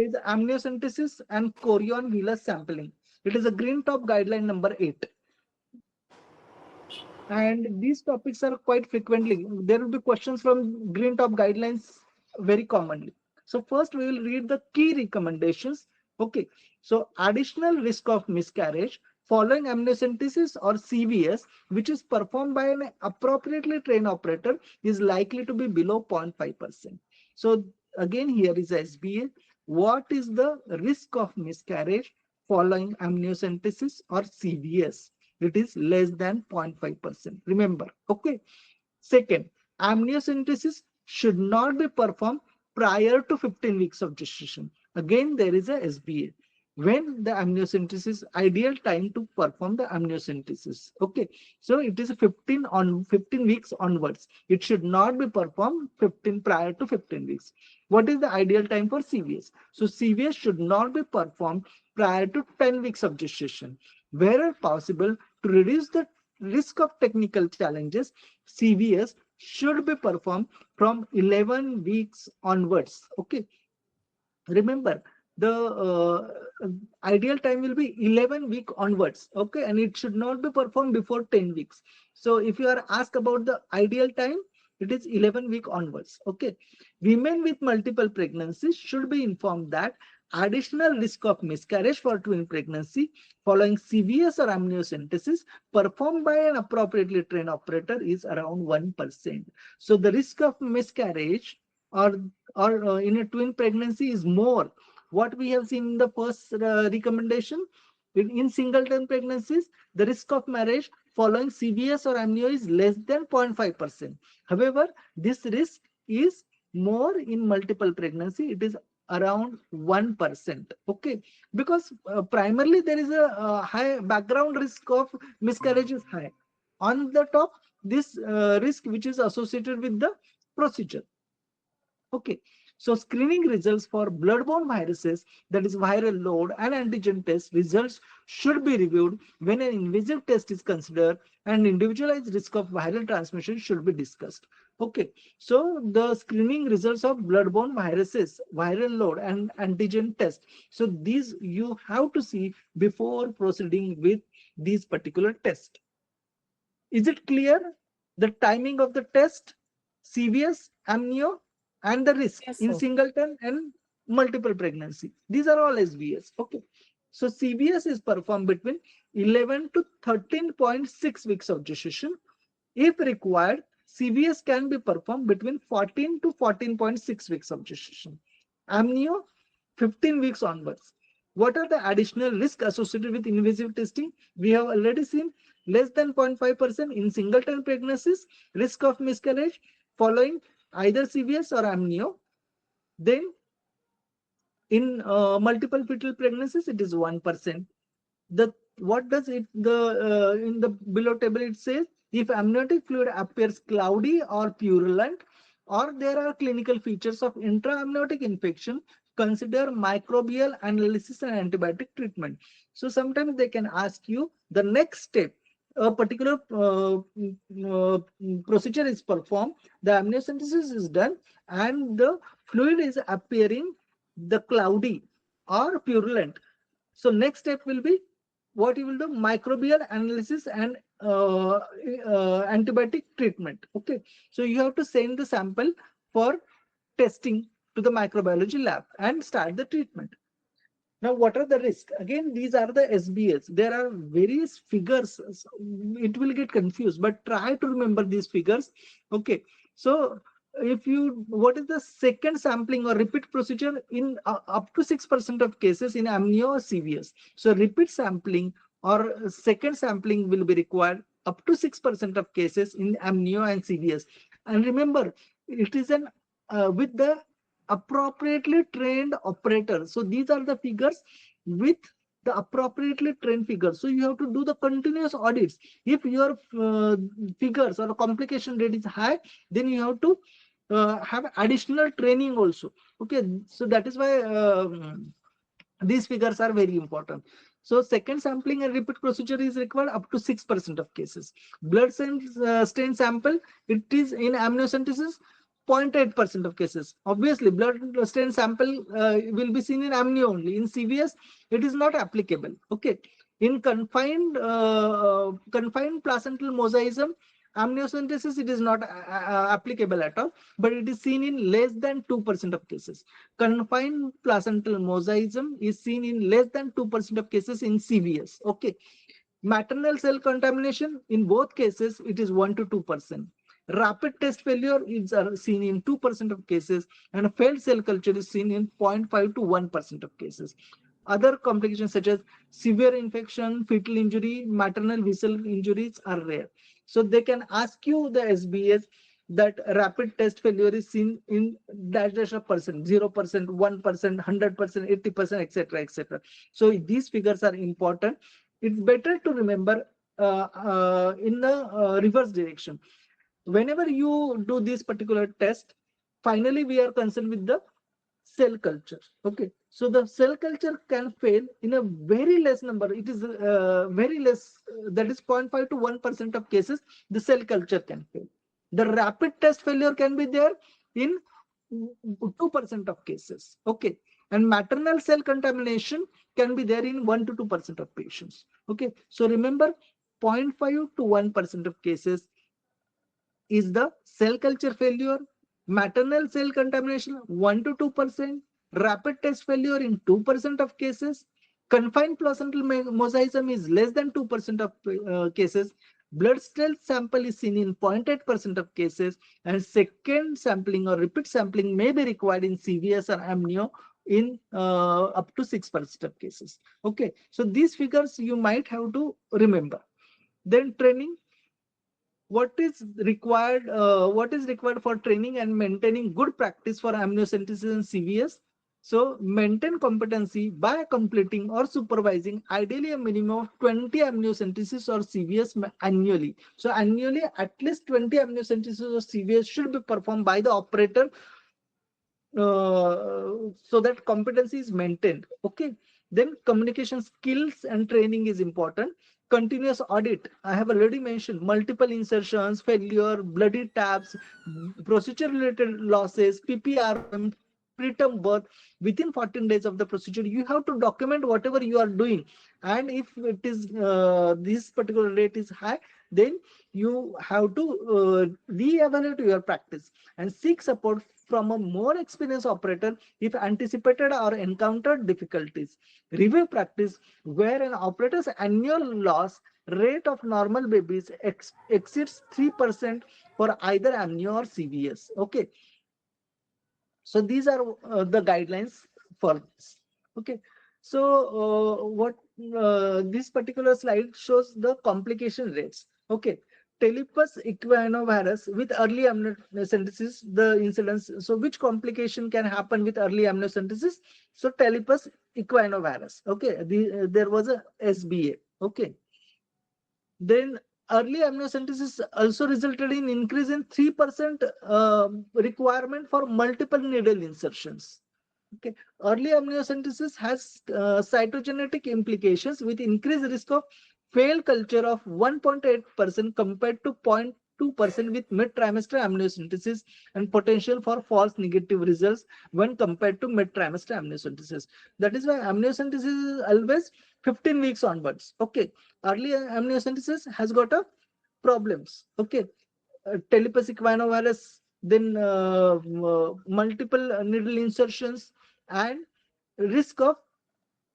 is amniocentesis and chorion villous sampling. It is a green top guideline number 8. And these topics are quite frequently. There will be questions from green top guidelines very commonly. So first we will read the key recommendations. Okay. So additional risk of miscarriage following amniocentesis or CVS, which is performed by an appropriately trained operator, is likely to be below 0.5%. So again, here is SBA. What is the risk of miscarriage following amniocentesis or CVS? It is less than 0.5%. Remember, okay. Second, amniocentesis should not be performed prior to 15 weeks of gestation. Again, there is a SBA. When the amniocentesis, ideal time to perform the amniocentesis. Okay, so it is 15 weeks onwards. It should not be performed 15 prior to 15 weeks. What is the ideal time for CVS? So CVS should not be performed prior to 10 weeks of gestation. Wherever possible, to reduce the risk of technical challenges, CVS should be performed from 11 weeks onwards. Okay. Remember, the ideal time will be 11 week onwards. Okay. And it should not be performed before 10 weeks. So if you are asked about the ideal time, it is 11 week onwards. Okay. Women with multiple pregnancies should be informed that additional risk of miscarriage for twin pregnancy following CVS or amniocentesis performed by an appropriately trained operator is around 1%. So the risk of miscarriage or in a twin pregnancy is more. What we have seen in the first recommendation, in singleton pregnancies, the risk of marriage following CVS or amnio is less than 0.5%. However, this risk is more in multiple pregnancy. It is around 1%. Okay, because primarily there is a high background risk of miscarriage is high. On the top, this risk which is associated with the procedure. Okay, so screening results for bloodborne viruses, that is viral load and antigen test results, should be reviewed when an invasive test is considered, and individualized risk of viral transmission should be discussed. Okay, so the screening results of bloodborne viruses, viral load and antigen test. So these you have to see before proceeding with these particular tests. Is it clear? The timing of the test, CVS, amnio, and the risk Yes, in sir. singleton and multiple pregnancy. These are all SBS. Okay. So CVS is performed between 11 to 13.6 weeks of gestation. If required, CVS can be performed between 14 to 14.6 weeks of gestation. Amnio, 15 weeks onwards. What are the additional risks associated with invasive testing? We have already seen less than 0.5% in singleton pregnancies, risk of miscarriage following either CVS or amnio. Then in multiple fetal pregnancies, it is 1%. The what does it in the below table it says, if amniotic fluid appears cloudy or purulent, or there are clinical features of intra-amniotic infection, consider microbial analysis and antibiotic treatment. So sometimes they can ask you the next step. A particular procedure is performed, the amniocentesis is done, and the fluid is appearing the cloudy or purulent. So next step will be what you will do, microbial analysis and antibiotic treatment. Okay, so you have to send the sample for testing to the microbiology lab and start the treatment. Now, what are the risks? Again, these are the SBS. There are various figures. It will get confused, but try to remember these figures. Okay, so if you, what is the second sampling or repeat procedure in up to 6% of cases in amnio or CVS. So repeat sampling or second sampling will be required up to 6% of cases in amnio and CVS. And remember, it is an with the appropriately trained operator. So these are the figures with the appropriately trained figures. So you have to do the continuous audits. If your figures or complication rate is high, then you have to have additional training also. Okay, so that is why these figures are very important. So second sampling and repeat procedure is required up to 6% of cases. Blood stain sample, it is in amniocentesis 0.8% of cases. Obviously, blood stain sample will be seen in amnio only. In CVS, it is not applicable. Okay. In confined placental mosaicism, amniocentesis, it is not applicable at all, but it is seen in less than 2% of cases. Confined placental mosaicism is seen in less than 2% of cases in CVS. Okay. Maternal cell contamination, in both cases, it is 1 to 2%. Rapid test failure is seen in 2% of cases, and failed cell culture is seen in 0.5 to 1% of cases. Other complications such as severe infection, fetal injury, maternal vessel injuries are rare. So they can ask you the SBAs that rapid test failure is seen in dash of percent, 0%, 1%, 100%, 80%, etc., etc. So these figures are important. It's better to remember in the reverse direction. Whenever you do this particular test, finally we are concerned with the cell culture. Okay, so the cell culture can fail in a very less number. It is very less, that is 0.5 to 1% of cases the cell culture can fail. The rapid test failure can be there in 2% of cases. Okay, and maternal cell contamination can be there in 1 to 2% of patients. Okay, so remember, 0.5 to 1% of cases is the cell culture failure, maternal cell contamination 1 to 2%, rapid test failure in 2% of cases, confined placental mosaicism is less than 2% of cases, blood cell sample is seen in 0.8% of cases, and second sampling or repeat sampling may be required in CVS or amnio in up to 6% of cases. Okay, so these figures you might have to remember. Then training. What is required for training and maintaining good practice for amniocentesis and CVS? So maintain competency by completing or supervising ideally a minimum of 20 amniocentesis or CVS annually. So annually at least 20 amniocentesis or CVS should be performed by the operator, so that competency is maintained. Okay, then communication skills and training is important. Continuous audit, I have already mentioned, multiple insertions, failure, bloody tabs, procedure related losses, PPRM, preterm birth. Within 14 days of the procedure, you have to document whatever you are doing, and if it is this particular rate is high, then you have to re-evaluate your practice and seek support from a more experienced operator if anticipated or encountered difficulties. Review practice where an operator's annual loss rate of normal babies exceeds 3% for either amnio or CVS. Okay, so these are the guidelines for this. Okay, so what this particular slide shows the complication rates. Okay, Telipus equinovirus with early amniocentesis, the incidence. So which complication can happen with early amniocentesis? So Telipus equinovirus. Okay, there was a SBA. Okay, then early amniocentesis also resulted in increase in 3% requirement for multiple needle insertions. Okay, early amniocentesis has cytogenetic implications with increased risk of failed culture of 1.8% compared to 0.2% with mid-trimester amniocentesis, and potential for false negative results when compared to mid-trimester amniocentesis. That is why amniocentesis is always 15 weeks onwards. Okay, early amniocentesis has got a problems. Okay, Telipus equinovirus, then multiple needle insertions, and risk of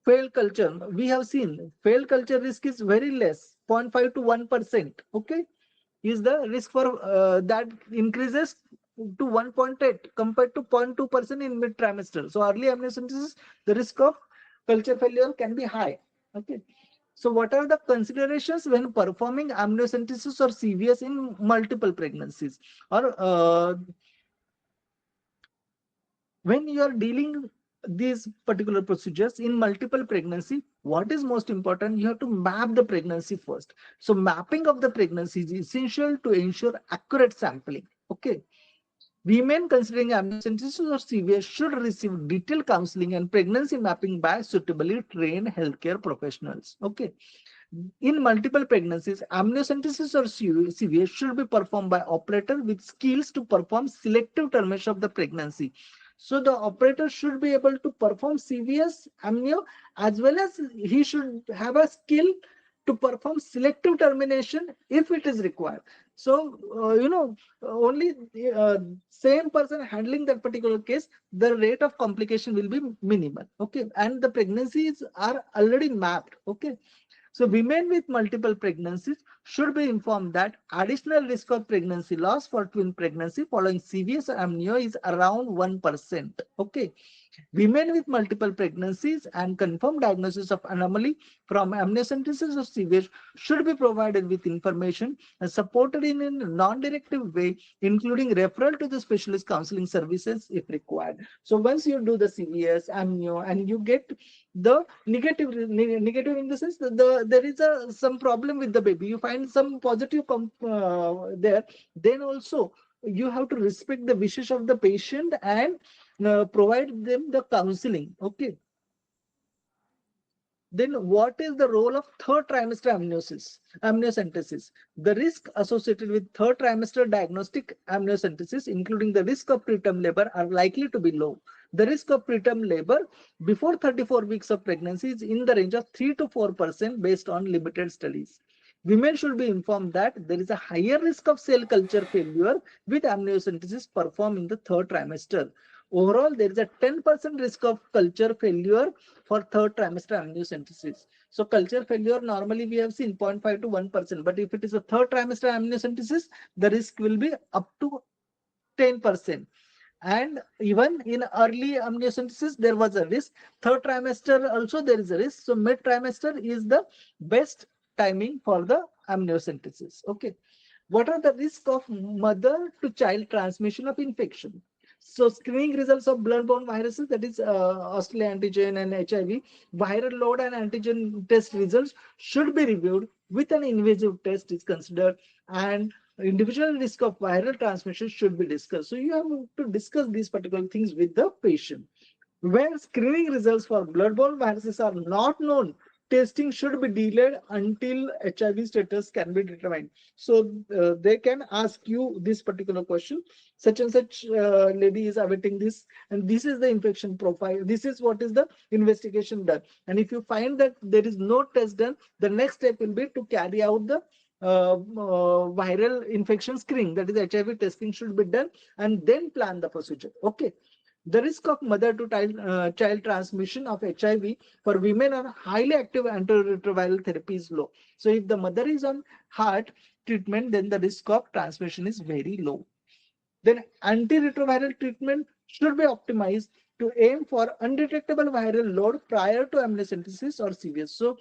failed culture. We have seen failed culture risk is very less, 0.5 to 1%. Okay, is the risk for that increases to 1.8 compared to 0.2% in mid trimester. So early amniocentesis, the risk of culture failure can be high. Okay, so what are the considerations when performing amniocentesis or CVS in multiple pregnancies, or when you are dealing these particular procedures in multiple pregnancy? What is most important? You have to map the pregnancy first. So mapping of the pregnancy is essential to ensure accurate sampling. Okay, women considering amniocentesis or CVS should receive detailed counseling and pregnancy mapping by suitably trained healthcare professionals. Okay, In multiple pregnancies, amniocentesis or CVS should be performed by operator with skills to perform selective termination of the pregnancy. So the operator should be able to perform CVS, amnio, as well as he should have a skill to perform selective termination if it is required. So, only same person handling that particular case, the rate of complication will be minimal. Okay. And the pregnancies are already mapped. Okay. So women with multiple pregnancies should be informed that additional risk of pregnancy loss for twin pregnancy following CVS or amnio is around 1%. Okay. Women with multiple pregnancies and confirmed diagnosis of anomaly from amniocentesis or CVS should be provided with information and supported in a non-directive way, including referral to the specialist counseling services if required. So once you do the CVS, amnio, and you get the negative in the sense that there is some problem with the baby, you find some positive there, then also you have to respect the wishes of the patient and provide them the counseling. Okay. Then what is the role of third trimester amniocentesis? The risk associated with third trimester diagnostic amniocentesis, including the risk of preterm labor, are likely to be low. The risk of preterm labor before 34 weeks of pregnancy is in the range of 3 to 4% based on limited studies. Women should be informed that there is a higher risk of cell culture failure with amniocentesis performed in the third trimester. Overall, there is a 10% risk of culture failure for third trimester amniocentesis. So culture failure normally we have seen 0.5 to 1%, but if it is a third trimester amniocentesis, the risk will be up to 10%. And even in early amniocentesis, there was a risk. Third trimester also there is a risk. So mid trimester is the best timing for the amniocentesis. Okay. What are the risks of mother to child transmission of infection? So screening results of blood-borne viruses, that is Australia antigen and HIV, viral load and antigen test results should be reviewed with an invasive test is considered, and individual risk of viral transmission should be discussed. So you have to discuss these particular things with the patient. When screening results for blood-borne viruses are not known, testing should be delayed until HIV status can be determined. So they can ask you this particular question: such and such lady is awaiting this, and this is the infection profile. This is what is the investigation done. And if you find that there is no test done, the next step will be to carry out the viral infection screening, that is HIV testing should be done, and then plan the procedure. Okay. The risk of mother to child transmission of HIV for women on highly active antiretroviral therapy is low. So if the mother is on heart treatment, then the risk of transmission is very low. Then antiretroviral treatment should be optimized to aim for undetectable viral load prior to amniocentesis or CVS. So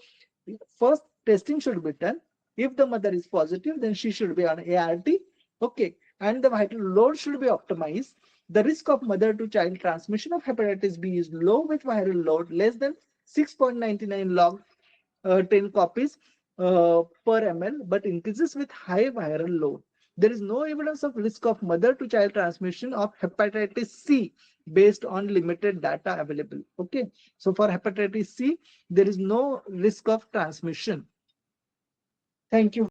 first testing should be done. If the mother is positive, then she should be on ART. Okay. And the viral load should be optimized. The risk of mother to child transmission of hepatitis B is low with viral load less than 6.99 log 10 copies per ml, but increases with high viral load. There is no evidence of risk of mother to child transmission of hepatitis C based on limited data available. Okay. So for hepatitis C, there is no risk of transmission. Thank you.